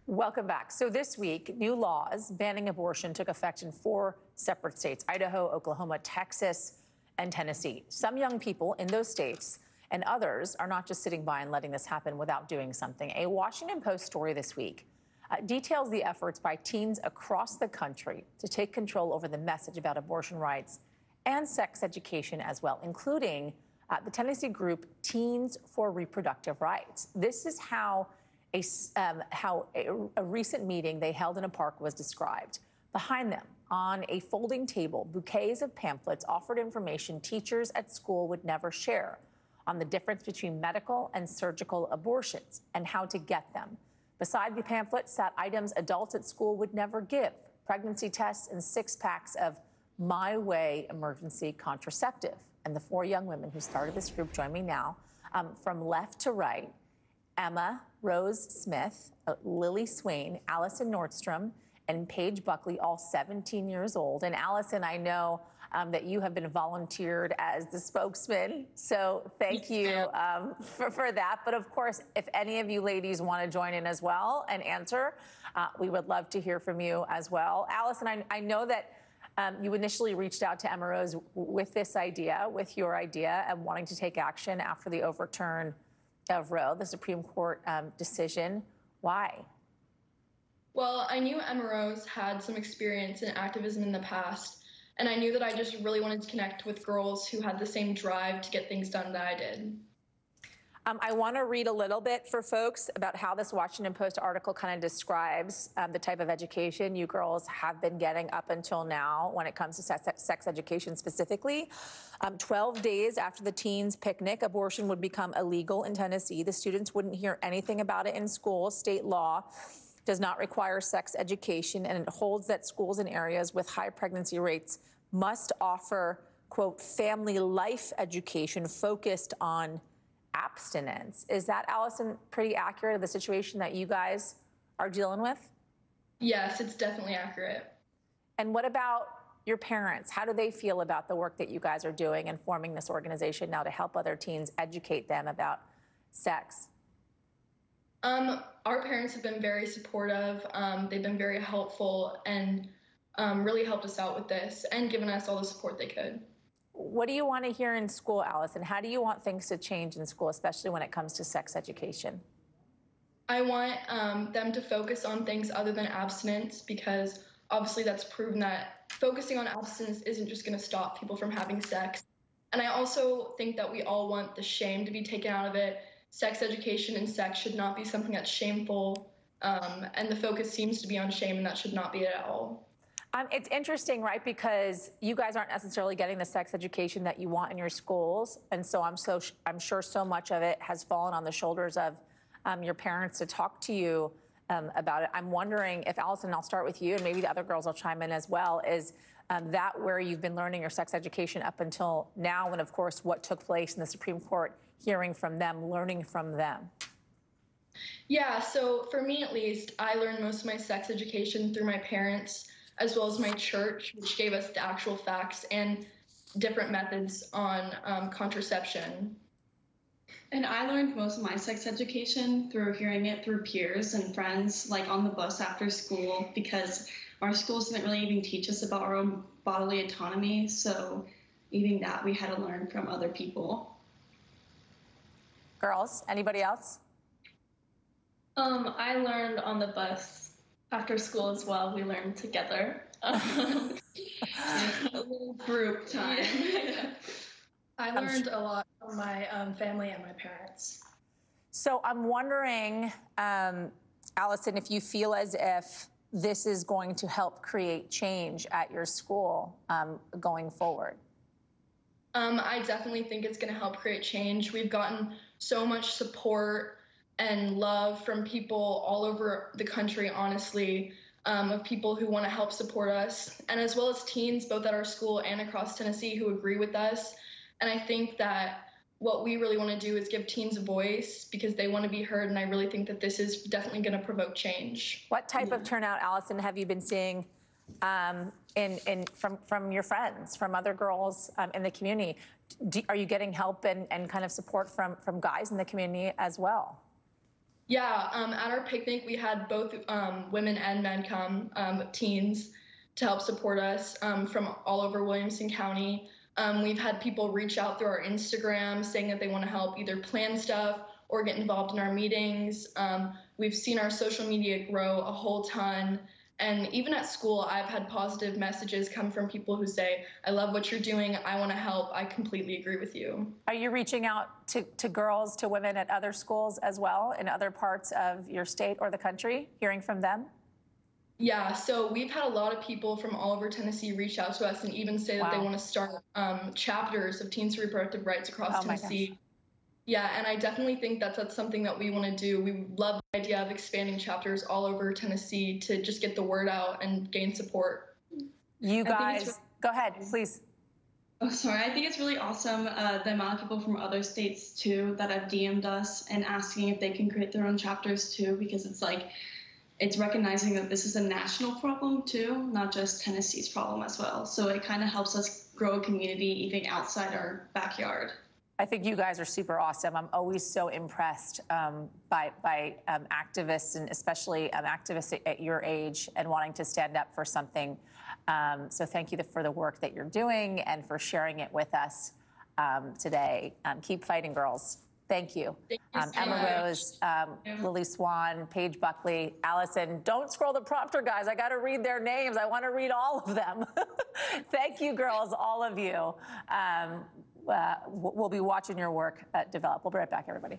Welcome back. So this week, new laws banning abortion took effect in 4 separate states: Idaho, Oklahoma, Texas, and Tennessee. Some young people in those states and others are not just sitting by and letting this happen without doing something. A Washington Post story this week details the efforts by teens across the country to take control over the message about abortion rights and sex education as well, including the Tennessee group Teens for Reproductive Rights. This is how a recent meeting they held in a park was described. Behind them, on a folding table, bouquets of pamphlets offered information teachers at school would never share on the difference between medical and surgical abortions and how to get them. Beside the pamphlets sat items adults at school would never give: pregnancy tests and 6-packs of My Way emergency contraceptive. And the 4 young women who started this group join me now, from left to right: Emma Rose Smith, Lily Swain, Allison Nordstrom, and Paige Buckley, all 17 years old. And Allison, I know that you have been volunteered as the spokesman, so thank you for that. But of course, if any of you ladies want to join in as well and answer, we would love to hear from you as well. Allison, I know that you initially reached out to Emma Rose with this idea, with your idea of wanting to take action after the overturn of Roe, the Supreme Court decision. Why? Well, I knew Emma Rose had some experience in activism in the past, and I knew that I just really wanted to connect with girls who had the same drive to get things done that I did. I want to read a little bit for folks about how this Washington Post article kind of describes the type of education you girls have been getting up until now when it comes to sex education specifically. 12 days after the teens' picnic, abortion would become illegal in Tennessee. The students wouldn't hear anything about it in school. State law does not require sex education, and it holds that schools in areas with high pregnancy rates must offer, quote, family life education focused on abstinence. Is that, Allison, pretty accurate of the situation that you guys are dealing with? Yes, it's definitely accurate. And what about your parents? How do they feel about the work that you guys are doing and forming this organization now to help other teens educate them about sex? Our parents have been very supportive. They've been very helpful and really helped us out with this and given us all the support they could. What do you want to hear in school, Allison? How do you want things to change in school, especially when it comes to sex education? I want them to focus on things other than abstinence, because obviously that's proven that focusing on abstinence isn't just going to stop people from having sex. And I also think that we all want the shame to be taken out of it. Sex education and sex should not be something that's shameful, and the focus seems to be on shame, and that should not be it at all. It's interesting, right? Because you guys aren't necessarily getting the sex education that you want in your schools, and so I'm sure so much of it has fallen on the shoulders of your parents to talk to you about it. I'm wondering if, Allison, I'll start with you, and maybe the other girls will chime in as well, is that where you've been learning your sex education up until now, and of course what took place in the Supreme Court, hearing from them, learning from them? Yeah, so for me at least, I learned most of my sex education through my parents, as well as my church, which gave us the actual facts and different methods on contraception. And I learned most of my sex education through hearing it through peers and friends, like on the bus after school, because our schools didn't really even teach us about our own bodily autonomy. So even that we had to learn from other people. Girls, anybody else? I learned on the bus after school as well. We learned together. A little group time. Yeah. I learned a lot from my family and my parents. So I'm wondering, Allison, if you feel as if this is going to help create change at your school going forward. I definitely think it's going to help create change. We've gotten so much support and love from people all over the country, honestly, of people who want to help support us, and as well as teens both at our school and across Tennessee who agree with us. And I think that what we really want to do is give teens a voice because they want to be heard, and I really think that this is definitely going to provoke change. What type of turnout, Allison, have you been seeing from your friends, from other girls in the community? Are you getting help and kind of support from guys in the community as well? Yeah, at our picnic, we had both women and men come, teens, to help support us from all over Williamson County. We've had people reach out through our Instagram saying that they want to help either plan stuff or get involved in our meetings. We've seen our social media grow a whole ton. And even at school, I've had positive messages come from people who say, I love what you're doing. I want to help. I completely agree with you. Are you reaching out to girls, to women at other schools as well, in other parts of your state or the country, hearing from them? Yeah, so we've had a lot of people from all over Tennessee reach out to us and even say that they want to start chapters of Teens for Reproductive Rights across Tennessee. Yeah, and I definitely think that that's something that we want to do. We love the idea of expanding chapters all over Tennessee to just get the word out and gain support. You guys, go ahead, please. Oh, sorry. I think it's really awesome the amount of people from other states, too, that have DM'd us and asking if they can create their own chapters, too, because it's like, it's recognizing that this is a national problem, too, not just Tennessee's problem as well. So it kind of helps us grow a community even outside our backyard. I think you guys are super awesome. I'm always so impressed by activists, and especially activists at your age and wanting to stand up for something. So thank you for the work that you're doing and for sharing it with us today. Keep fighting, girls. Thank you. Thank you so Emma much. Rose, Lily Swan, Paige Buckley, Allison. Don't scroll the prompter, guys. I got to read their names. I want to read all of them. Thank you, girls, all of you. We'll be watching your work develop. We'll be right back, everybody.